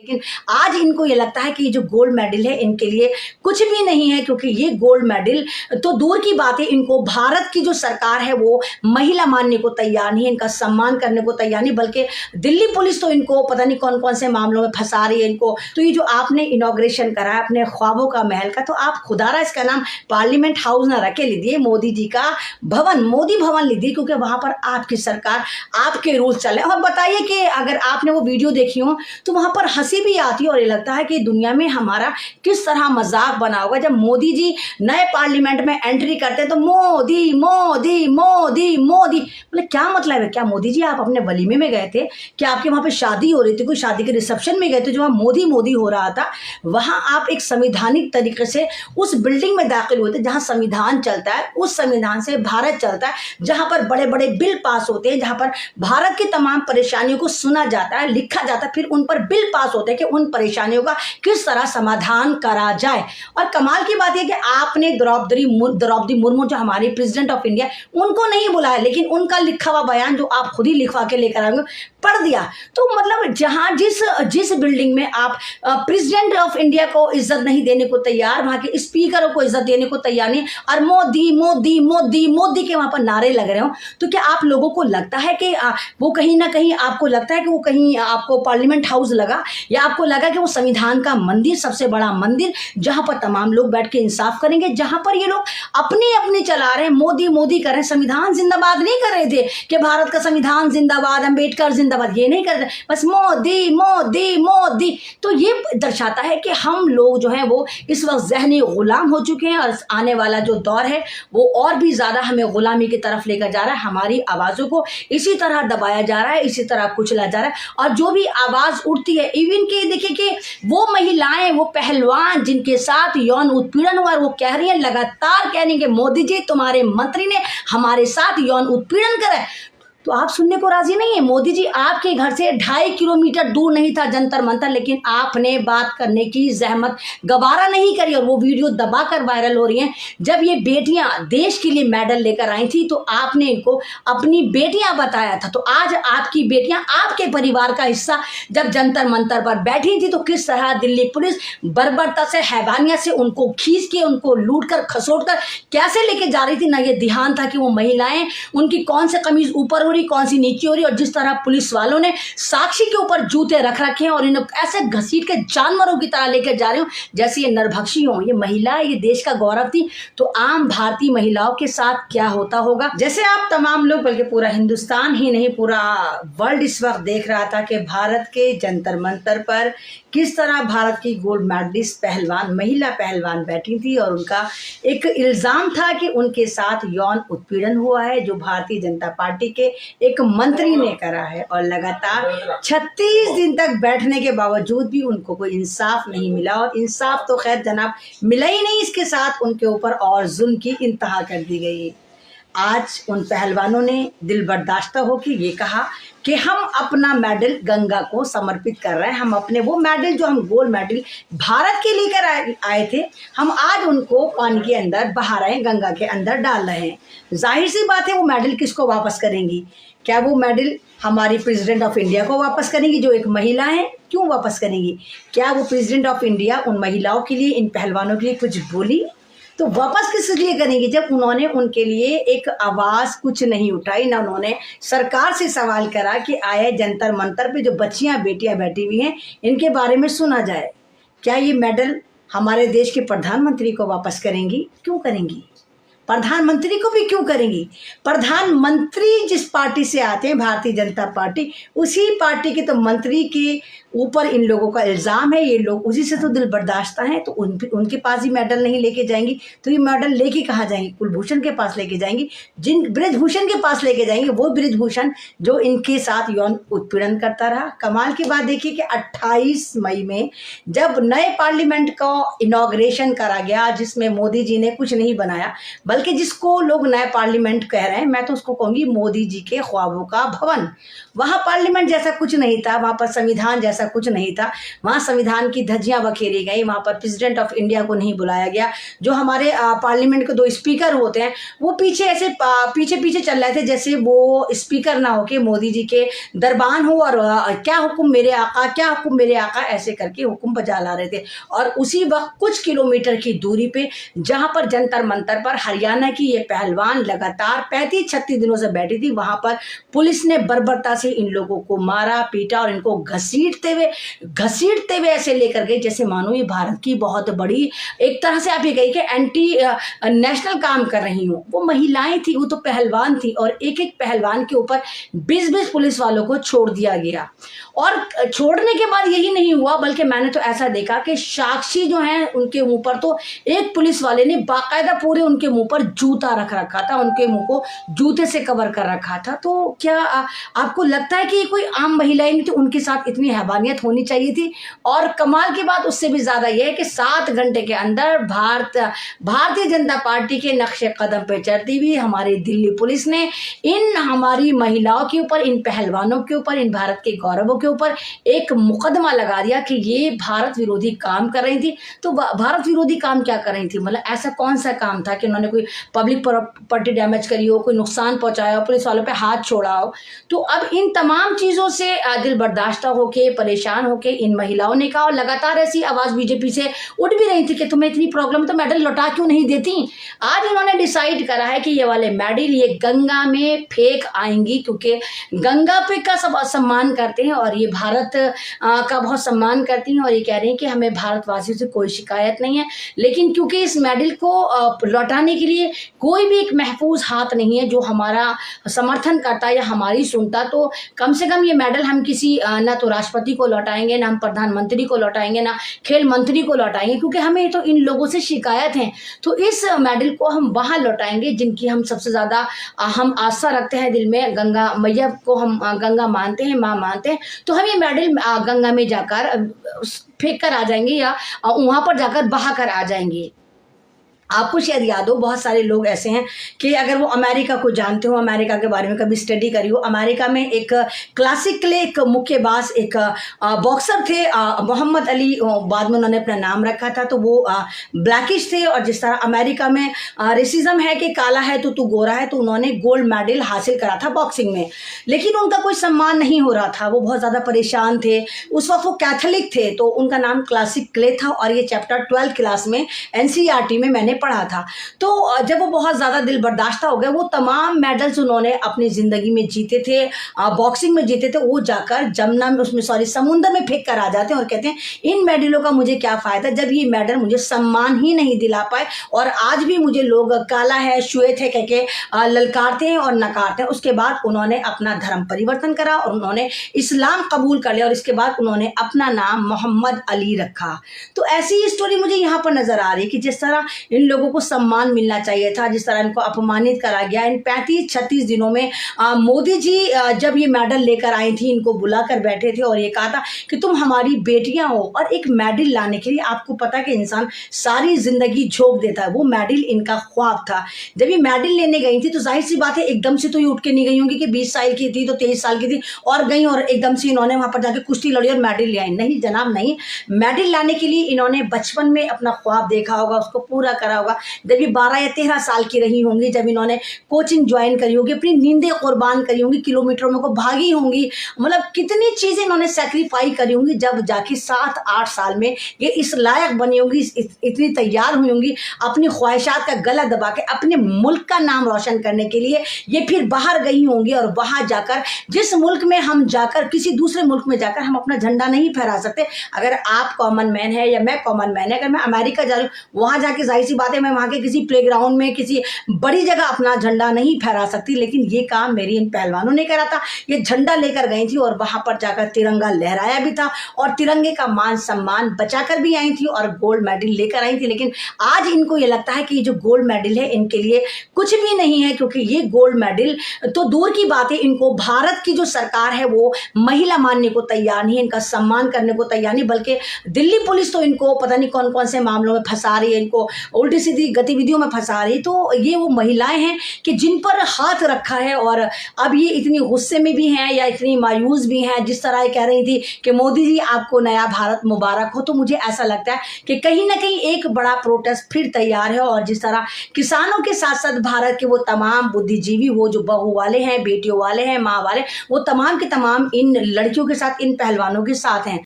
लेकिन आज इनको ये लगता है कि ये जो गोल्ड मेडल है इनके लिए कुछ भी नहीं है, क्योंकि ये गोल्ड मेडल तो दूर की बात है, इनको भारत की जो सरकार है वो महिला मानने को तैयार नहीं है, इनका सम्मान करने को तैयार नहीं, बल्कि दिल्ली पुलिस तो इनको पता नहीं कौन कौन से मामलों में फंसा रही है इनको। तो ये जो आपने इनॉग्रेशन करा है अपने ख्वाबों का महल का, तो आप खुदारा इसका नाम पार्लियामेंट हाउस ना रखे लीजिए, मोदी जी का भवन, मोदी भवन लीजिए, क्योंकि वहां पर आपकी सरकार, आपके रूल चले। और बताइए कि अगर आपने वो वीडियो देखी हो तो वहां पर हंसी भी आती है और ये लगता है कि दुनिया में हमारा किस तरह मजाक बना होगा जब मोदी जी नए पार्लियामेंट में एंट्री करते हैं तो मोदी मोदी मोदी मोदी, मतलब क्या मतलब है? क्या मोदी जी आप अपने वलीमे में गए थे? क्या आपके वहां पे शादी हो रही थी, कोई शादी के रिसेप्शन में गए थे जो वहां मोदी मोदी हो रहा था? वहां आप एक संवैधानिक तरीके से उस बिल्डिंग में दाखिल हुए थे जहां संविधान चलता है, उस संविधान से भारत चलता है, जहां पर बड़े बड़े बिल पास होते हैं, जहां पर भारत की तमाम परेशानियों को सुना जाता है, लिखा जाता है, फिर उन पर बिल पास होते हैं कि उन परेशानियों का किस तरह समाधान करा जाए। और कमाल की बात यह कि आपने द्रौपदी मुर्मू जो हमारी प्रेसिडेंट ऑफ इंडिया, उनको नहीं बुलाया, लेकिन उनका लिखा हुआ बयान जो आप खुद ही लिखवा के लेकर आएंगे पढ़ दिया। तो मतलब जहां जिस बिल्डिंग में आप प्रेसिडेंट ऑफ इंडिया को इज्जत नहीं देने को तैयार, वहां के स्पीकरों को इज्जत देने को तैयार नहीं, और मोदी मोदी मोदी मोदी के वहां पर नारे लग रहे हो, तो क्या आप लोगों को लगता है कि वो कहीं ना कहीं आपको लगता है कि वो कहीं आपको पार्लियामेंट हाउस लगा, या आपको लगा कि वो संविधान का मंदिर, सबसे बड़ा मंदिर जहां पर तमाम लोग बैठ के इंसाफ करेंगे, जहां पर ये लोग अपनी अपनी चला रहे हैं, मोदी मोदी कर रहे हैं, संविधान जिंदाबाद नहीं कर रहे थे कि भारत का संविधान जिंदाबाद, अम्बेडकर जिंदाबाद, ये नहीं कर रहे, बस मोदी मोदी मोदी। तो ये दर्शाता है कि हम लोग जो है वो इस वक्त ज़हनी गुलाम हो चुके हैं, और आने वाला जो दौर है वो और भी ज़्यादा हमें गुलामी की तरफ लेकर जा रहा है। हमारी आवाज़ों को इसी तरह दबाया जा रहा है, इसी तरह कुचला जा रहा है, और जो भी आवाज़ उठती है, इवन के देखिए कि वो महिलाएं, वो पहलवान जिनके साथ यौन उत्पीड़न हुआ, वो कह रही है, लगातार कह रही है कि मोदी जी तुम्हारे मंत्री ने हमारे साथ यौन उत्पीड़न करा है, तो आप सुनने को राजी नहीं है। मोदी जी आपके घर से 2.5 किलोमीटर दूर नहीं था जंतर मंतर, लेकिन आपने बात करने की जहमत गवारा नहीं करी, और वो वीडियो दबाकर वायरल हो रही हैं। जब ये बेटियां देश के लिए मेडल लेकर आई थी तो आपने इनको अपनी बेटियां बताया था, तो आज आपकी बेटियां आपके परिवार का हिस्सा जब जंतर मंतर पर बैठी थी तो किस तरह दिल्ली पुलिस बर्बरता से, हैवानियत से उनको खींच के, उनको लूट कर खसोट कर कैसे लेके जा रही थी, ना ये ध्यान था कि वो महिलाएं, उनकी कौन से कमीज ऊपर हो रही, कौन सी नीचे हो रही, और जिस तरह पुलिस वालों ने साक्षी के ऊपर जूते रख रखे हैं और इन्हें ऐसे घसीट के जानवरों की तरह लेकर जा रहे हो जैसे ये नरभक्षी हो। ये महिला, ये देश का गौरव थी, तो आम भारतीय महिलाओं के साथ क्या होता होगा? जैसे आप तमाम लोग, बल्कि पूरा हिंदुस्तान ही नहीं पूरा वर्ल्ड इस वक्त देख रहा था कि भारत के जंतर मंतर पर किस तरह भारत की गोल्ड मेडलिस्ट पहलवान, महिला पहलवान बैठी थी, और उनका एक इल्जाम था कि उनके साथ यौन उत्पीड़न हुआ है, जो भारतीय जनता पार्टी के एक मंत्री ने करा है, और लगातार 36 दिन तक बैठने के बावजूद भी उनको कोई इंसाफ नहीं मिला, और इंसाफ तो खैर जनाब मिला ही नहीं, इसके साथ उनके ऊपर और जुल्म की इंतहा कर दी गई। आज उन पहलवानों ने दिल बर्दाश्त होकर ये कहा कि हम अपना मेडल गंगा को समर्पित कर रहे हैं, हम अपने वो मेडल जो हम गोल्ड मेडल भारत के लेकर आए थे, हम आज उनको पानी के अंदर बहा रहे हैं, गंगा के अंदर डाल रहे हैं। जाहिर सी बात है वो मेडल किसको वापस करेंगी? क्या वो मेडल हमारी प्रेसिडेंट ऑफ इंडिया को वापस करेंगी जो एक महिला है? क्यों वापस करेंगी? क्या वो प्रेसिडेंट ऑफ इंडिया उन महिलाओं के लिए, इन पहलवानों के लिए कुछ बोली? तो वापस किस लिए करेंगी जब उन्होंने उनके लिए एक आवाज़ कुछ नहीं उठाई, ना उन्होंने सरकार से सवाल करा कि आए जंतर मंतर पे जो बच्चियां बेटियां बैठी हुई हैं इनके बारे में सुना जाए। क्या ये मेडल हमारे देश के प्रधानमंत्री को वापस करेंगी? क्यों करेंगी? प्रधानमंत्री को भी क्यों करेंगी? प्रधानमंत्री जिस पार्टी से आते हैं, भारतीय जनता पार्टी, उसी पार्टी के तो मंत्री के ऊपर इन लोगों का इल्ज़ाम है, ये लोग उसी से तो दिल बर्दाश्त हैं, तो उनके पास ही मेडल नहीं लेके जाएंगी, तो ये मेडल लेके कहाँ जाएंगी? कुलभूषण के पास लेके जाएंगी, बृजभूषण के पास लेके जाएंगे, वो बृजभूषण जो इनके साथ यौन उत्पीड़न करता रहा। कमाल की बात देखिए कि 28 मई में जब नए पार्लियामेंट का इनॉग्रेशन करा गया, जिसमें मोदी जी ने कुछ नहीं बनाया बल्कि जिसको लोग नया पार्लियामेंट कह रहे हैं, मैं तो उसको कहूँगी मोदी जी के ख्वाबों का भवन। वहाँ पार्लियामेंट जैसा कुछ नहीं था, वहाँ पर संविधान जैसा कुछ नहीं था, वहाँ संविधान की धज्जियाँ बखेरी गई, वहाँ पर प्रेसिडेंट ऑफ इंडिया को नहीं बुलाया गया। जो हमारे पार्लियामेंट के 2 स्पीकर होते हैं वो पीछे ऐसे पीछे पीछे चल रहे थे जैसे वो स्पीकर ना होके मोदी जी के दरबान हो और क्या हुक्म मेरे आका, क्या हुक्म मेरे आका, ऐसे करके हुक्म बजा ला रहे थे। और उसी वक्त कुछ किलोमीटर की दूरी पे जहाँ पर जंतर मंतर पर हरियाणा की ये पहलवान लगातार 35-36 दिनों से बैठी थी, वहाँ पर पुलिस ने बर्बरता से इन लोगों को मारा पीटा और इनको घसीटते हुए ऐसे लेकर गए जैसे मानो ये भारत की बहुत बड़ी, एक तरह से आप ये कहिए कि एंटी नेशनल काम कर रही हूँ। वो महिलाएं थी, वो तो पहलवान थी, और एक एक पहलवान के ऊपर 20-20 पुलिस वालों को छोड़ दिया गया। और छोड़ने के बाद यही नहीं हुआ, बल्कि मैंने तो ऐसा देखा कि साक्षी जो हैं उनके मुंह पर तो एक पुलिस वाले ने बाकायदा पूरे उनके मुंह पर जूता रख रखा था, उनके मुंह को जूते से कवर कर रखा था। तो क्या आपको लगता है कि कोई आम महिलाएं नहीं थी, उनके साथ इतनी हैवानियत होनी चाहिए थी? और कमाल की बात उससे भी ज्यादा यह है कि 7 घंटे के अंदर भारतीय जनता पार्टी के नक्शे कदम पे चलती हुई हमारी दिल्ली पुलिस ने इन हमारी महिलाओं के ऊपर, इन पहलवानों के ऊपर, इन भारत के गौरवों के ऊपर एक मुकदमा लगा दिया कि ये भारत विरोधी काम कर रही थी। तो भारत विरोधी काम क्या कर रही थी? मतलब ऐसा कौन सा काम था कि उन्होंने कोई पब्लिक प्रॉपर्टी डैमेज करी हो, कोई नुकसान पहुंचाया हो, पुलिस वालों पे हाथ छोड़ा हो? तो अब इन तमाम चीजों से दिल बर्दाश्त होके, परेशान होके इन महिलाओं ने कहा, और लगातार ऐसी आवाज बीजेपी से उठ भी रही थी कि तुम्हें इतनी प्रॉब्लम तो मेडल लौटा क्यों नहीं देती। आज इन्होंने डिसाइड करा है कि ये वाले मेडल ये गंगा में फेंक आएंगी, क्योंकि गंगा पे का सब सम्मान करते हैं और ये भारत का बहुत सम्मान करती हैं, और ये कह रही हैं कि हमें भारतवासियों से कोई शिकायत नहीं है। लेकिन क्योंकि इस मेडल को लौटाने के लिए कोई भी एक महफूज हाथ नहीं है जो हमारा समर्थन करता या हमारी सुनता, तो कम से कम ये मेडल हम किसी ना तो राष्ट्रपति को लौटाएंगे, ना हम प्रधानमंत्री को लौटाएंगे, ना खेल मंत्री को लौटाएंगे, क्योंकि हमें तो इन लोगों से शिकायत है। तो इस मेडल को हम वहाँ लौटाएंगे जिनकी हम सबसे ज़्यादा हम आस्था रखते हैं दिल में, गंगा मैया को हम गंगा मानते हैं, माँ मानते हैं। तो हम ये मेडल गंगा में जाकर फेंक कर आ जाएंगे या वहाँ पर जाकर बहा कर आ जाएंगे। आपको शायद याद हो, बहुत सारे लोग ऐसे हैं कि अगर वो अमेरिका को जानते हो, अमेरिका के बारे में कभी स्टडी करी हो, अमेरिका में एक क्लासिकली एक मुक्केबाज, एक बॉक्सर थे मोहम्मद अली, बाद में उन्होंने अपना नाम रखा था। तो वो ब्लैकिश थे, और जिस तरह अमेरिका में रेसिज्म है कि काला है तो तू गोरा है, तो उन्होंने गोल्ड मेडल हासिल करा था बॉक्सिंग में, लेकिन उनका कोई सम्मान नहीं हो रहा था। वो बहुत ज़्यादा परेशान थे। उस वक्त वो कैथोलिक थे, तो उनका नाम क्लासिक क्ले था, और ये चैप्टर 12 क्लास में NCERT में मैंने पढ़ा था। तो जब वो बहुत ज़्यादा दिल बर्दाश्ता हो गए, वो तमाम मेडल्स उन्होंने अपनी ज़िंदगी में जीते थे, बॉक्सिंग में जीते थे, वो जाकर जमुना में, उसमें सॉरी समुद्र में फेंक कर आ जाते हैं और कहते हैं इन मेडलों का मुझे क्या फ़ायदा जब ये मेडल मुझे सम्मान ही नहीं दिला पाए, और आज भी मुझे लोग काला है, श्वेत है कह के ललकारते हैं और नकारते हैं। उसके बाद उन्होंने अपना धर्म परिवर्तन करा और उन्होंने इस्लाम कबूल कर लिया, और इसके बाद उन्होंने अपना नाम मोहम्मद अली रखा। तो ऐसी ही स्टोरी मुझे यहाँ पर नज़र आ रही है कि जिस तरह इन लोगों को सम्मान मिलना चाहिए था, जिस तरह इनको अपमानित करा गया इन 35-36 दिनों में। मोदी जी जब ये मेडल लेकर आई थी, इनको बुलाकर बैठे थे और ये कहा था कि तुम हमारी बेटियां हो, और एक मेडल लाने के लिए आपको पता है कि इंसान सारी जिंदगी झोंक देता है। वो मेडल इनका ख्वाब था। जब ये मेडल लेने गई थी तो जाहिर सी बात है एकदम से तो ये उठ के नहीं गई होंगी कि 20 साल की थी तो 23 साल की थी और गई और एकदम से इन्होंने वहां पर जाके कुश्ती लड़ी और मेडल ले आई। नहीं जनाब, नहीं। मेडल लाने के लिए इन्होंने बचपन में अपना ख्वाब देखा होगा, उसको पूरा करा होगा। जब ये 12 या 13 साल की रही होंगी, जब इन्होंने कोचिंग ज्वाइन करी होगी, अपनी नींदें कुर्बान करी होंगी, किलोमीटरों में को भागी होंगी, मतलब कितनी चीज़ें इन्होंने सेक्रीफाई करी होंगी, जब जाके 7-8 साल में ये इस लायक बनी होंगी, इतनी तैयार हुई होंगी अपनी ख्वाहिशात का गला दबा के अपने मुल्क का नाम रोशन करने के लिए ये फिर बाहर गई होंगी। और वहाँ जाकर जिस मुल्क में हम जाकर किसी दूसरे मुल्क में जाकर हम अपना झंडा नहीं फहरा सकते। अगर आप कॉमन मैन है या मैं कॉमन मैन है, अगर मैं अमेरिका जा रही हूँ, वहाँ जाके जाहिर सी बात है मैं वहाँ के किसी प्लेग्राउंड में किसी बड़ी जगह अपना झंडा नहीं फहरा सकती, लेकिन ये काम मेरी इन पहलवानों ने करा था। ये झंडा लेकर गई थी और वहाँ पर जाकर तिरंगा लहराया भी था और तिरंगे का मान सम्मान बचाकर भी आई थी और गोल्ड मेडल लेकर आई थी। लेकिन आज इनको ये लगता है कि ये जो गोल्ड मेडल है इनके लिए कुछ भी नहीं है, क्योंकि ये गोल्ड मेडल तो दूर की बात है, इनको भारत की जो सरकार है वो महिला मानने को तैयार नहीं है, इनका सम्मान करने को तैयार नहीं, बल्कि दिल्ली पुलिस तो इनको पता नहीं कौन कौन से मामलों में फंसा रही है, इनको उल्टी उल्टी-सीधी गतिविधियों में फँसा रही। तो ये वो महिलाएँ हैं कि जिन पर हाथ रखा है और अब ये इतनी गुस्से में भी हैं या इतनी मायूस भी हैं। जिस तरह ये कह रही थी कि मोदी जी आपको नया भारत मुबारक हो, तो मुझे ऐसा लगता है कि कहीं न कहीं एक बड़ा प्रोटेस्ट फिर तैयार है। और जिस तरह किसानों के साथ-साथ भारत के वो तमाम बुद्धिजीवी वो जो बहू वाले हैं, बेटियों वाले हैं, माँ वाले, वो तमाम के तमाम इन लड़कियों के साथ, इन पहलवानों के साथ हैं।